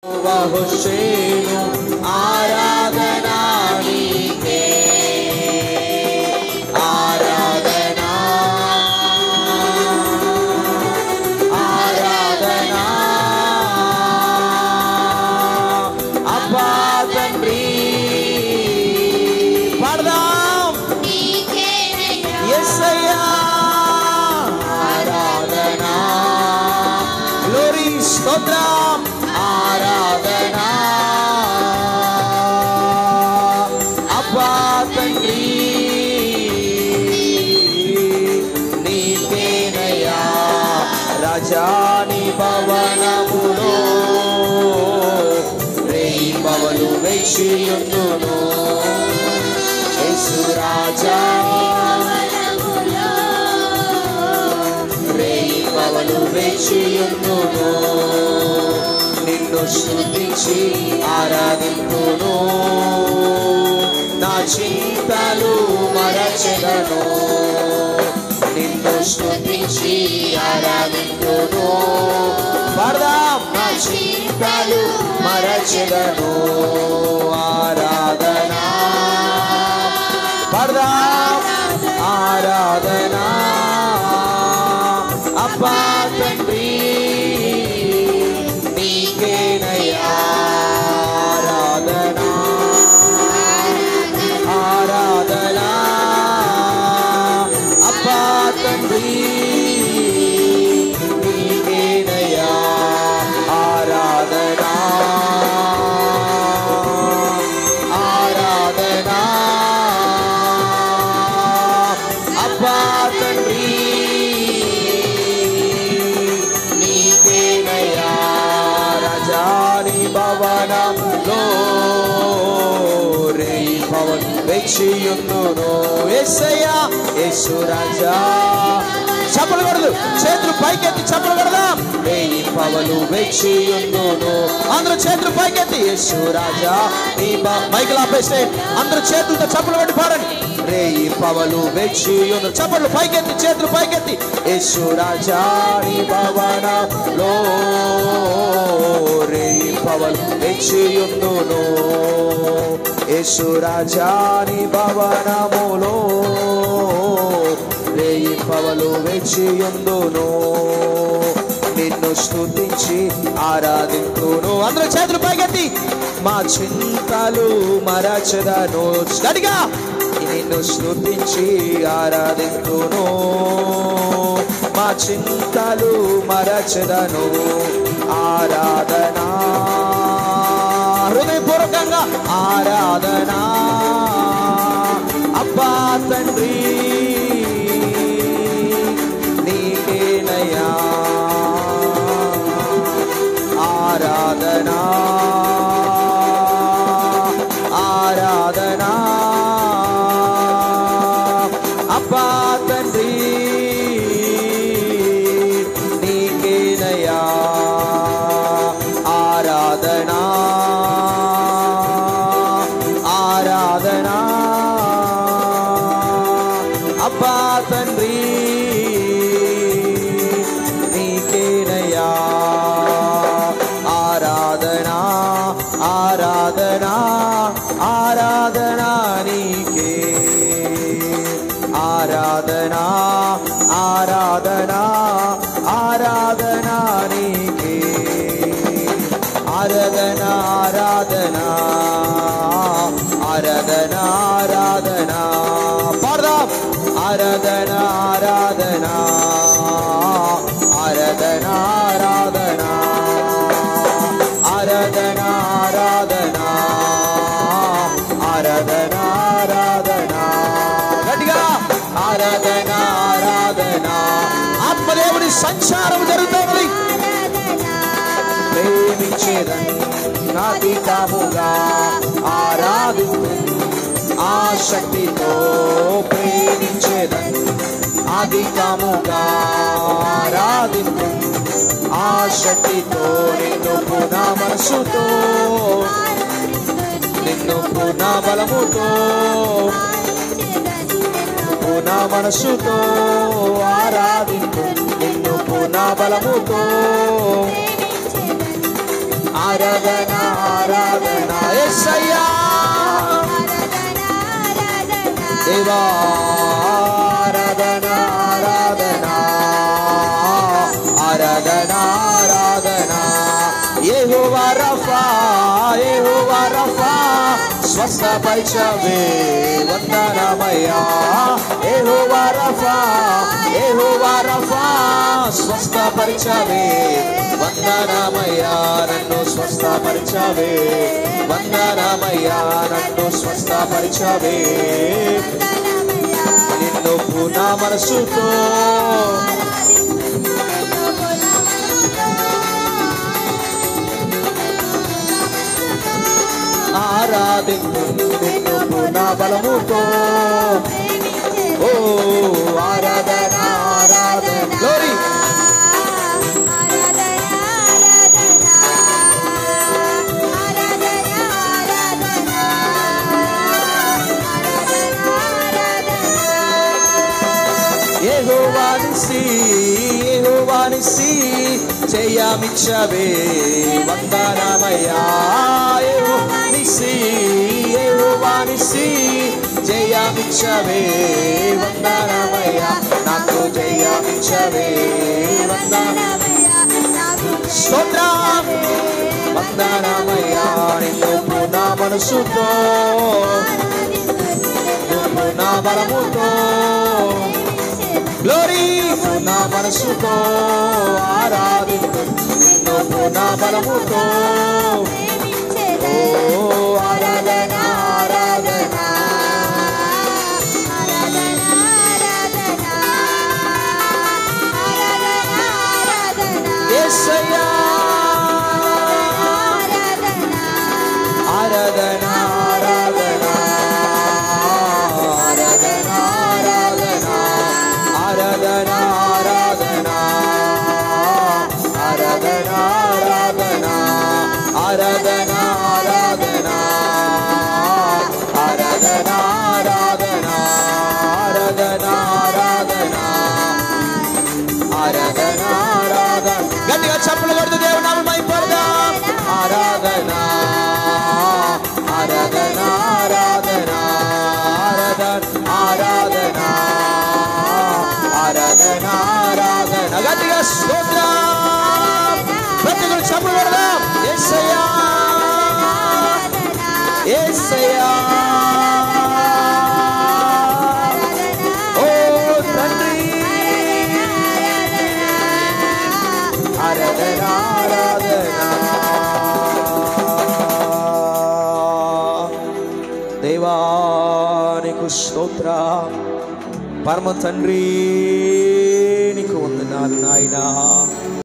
Hussein ఆరాధన నీకే, ఆరాధన ఆరాధన అబ్బా తండ్రి. పాడదాం యేసయ్యా ఆరాధన, గ్లోరీ స్తోత్రం ఆరాధన అబ్బా తండ్రి నీకేనయ్యా. రాజాని భవనములో రేయింబవలు వేచియుందును, యేసు రాజా రేయింబవలు వేచియుందును, నిన్ను స్తుతించి ఆరాధింతును, నా చింతలు మరచెదను. నిన్ను స్తుతించి ఆరాధింతును, పాడదాం, నా చింతలు మరచెదను. ఆరాధన పాడదాం, ఆరాధన అబ్బా తండ్రి నీకేనయ్యా. ఆరాధన ఆరాధన అబ్బా తండ్రి నీకేనయ్యా. ఆరాధన ఆరాధన అబ్బా తండ్రి నీకేనయ్యా. రాజాని భవనంలో రేయింబవలు వేచియుందును, యేసయ్యా యేసు రాజా. చప్పలు కొడదు, చేతులు పైకెత్తి చప్పలు కొడదాం. రేయింబవలు వేచియుందును, అందరూ చేతులు పైకెత్తి. యేసు రాజా నీ మైకులు ఆపేస్తే అందరూ చేతులతో చప్పలు కొట్టి పాడండి. రేయింబవలు వేచియుందును, చప్పలు పైకెత్తి, చేతులు పైకెత్తి. యేసు రాజా నీ భవనములో రేయింబవలు వేచియుందును, యేసు రాజా నీ భవనములో రేయింబవలు వేచియుందును, నిన్ను స్తుతించి ఆరాధింతును. అందరూ చేతులు పైకెత్తి. మా చింతలు మరచెదను, గట్టిగా నిన్ను స్తుతించి ఆరాధింతును, మా చింతలు మరచెదను. ఆరాధన హృదయపూర్వకంగా ఆరాధన అబ్బా తండ్రి నీకేనయ్యా. ఆరాధన ఆరాధన అబ్బా తండ్రి నీకేనయ్యా. ఆరాధన ఆరాధన అబ్బా తండ్రి నీకేనయ్యా. ఆరాధన ఆరాధన ఆరాధన నీకే. ఆరాధన ఆరాధన ఆరాధన నీకే. ఆరాధన ఆరాధన ఆరాధన ఆరాధన పాడదాం. ఆరాధన ఆరాధన ఆరాధన ఆరాధన ఆరాధన ఆరాధన ఆరాధన ఆరాధన గట్టిగా ఆరాధన ఆరాధన. ఆత్మదేవుని సంచారం జరుగుతుంది. ప్రేమించేదని అధికముగా ఆరాధించు, ఆసక్తితో ప్రేమించేదని అధికముగా ఆరాధించు, ఆసక్తితో నిన్ను పునః మనసుతో, నిన్ను పునః బలముతో, పునః మనసుతో ఆరాధించు, నిన్ను పునః బలముతో ఆరాధన ఆరాధన యేసయ్యా దేవా ఆరాధన ఆరాధన ఆరాధన ఆరాధన యెహోవా రఫా యెహోవా రఫా స్వస్థపరిచవే వందనమయ్యా యెహోవా రఫా యెహోవా రఫా స్వస్థపరిచవే వందనమయ్యా నన్ను స్వస్థపరిచవే వందనమయ్యా నన్ను స్వస్థపరిచవే నిన్ను పూర్ణ మనసుతో ఆరాధించు నిన్ను పూర్ణ బలముతో ఓ ఆరాధన ఆరాధన గ్లోరీ యెహోవా నిసి జయమిచ్చవే వందనమయ్యా యెహోవా నిసి జయమిచ్చవే వందనమయ్యా నాకు జయమిచ్చవే వందనమయ్యా స్తోత్రం వందనమయ్యా నిన్ను పూర్ణ మనసుతో పూర్ణ బలముతో గ్లోరీ పూర్ణ మనసుతో ఆరాధించు నిన్ను పూర్ణ బలముతో ఓ ఆరాధన ఆరాధన యేసయ్యా ఆరాధన ఆరాధన ఆరాధన ఆరాధన ఆరాధన ఆరాధన ఆరాధన ఆరాధన ఆరాధన ఆరాధన ఆరాధన ఆరాధన ఆరాధన ఆరాధన ఆరాధన గట్టిగా చప్పట్లు కొడుతూ దేవుని నామమున మహిమపడదాం ఆరాధన ఆరాధన ఆరాధన ఆరాధన ఆరాధన ఆరాధన గట్టిగా స్తోత్రం ప్రతి ఒక్కరు చప్పట్లు కొడదాం యేసయ్యా యేసయ్యా ఓ తండ్రి ఆరాధన ఆరాధన దేవానికి స్తోత్రం పరమ తండ్రి నీకు వందనాలు నాయనా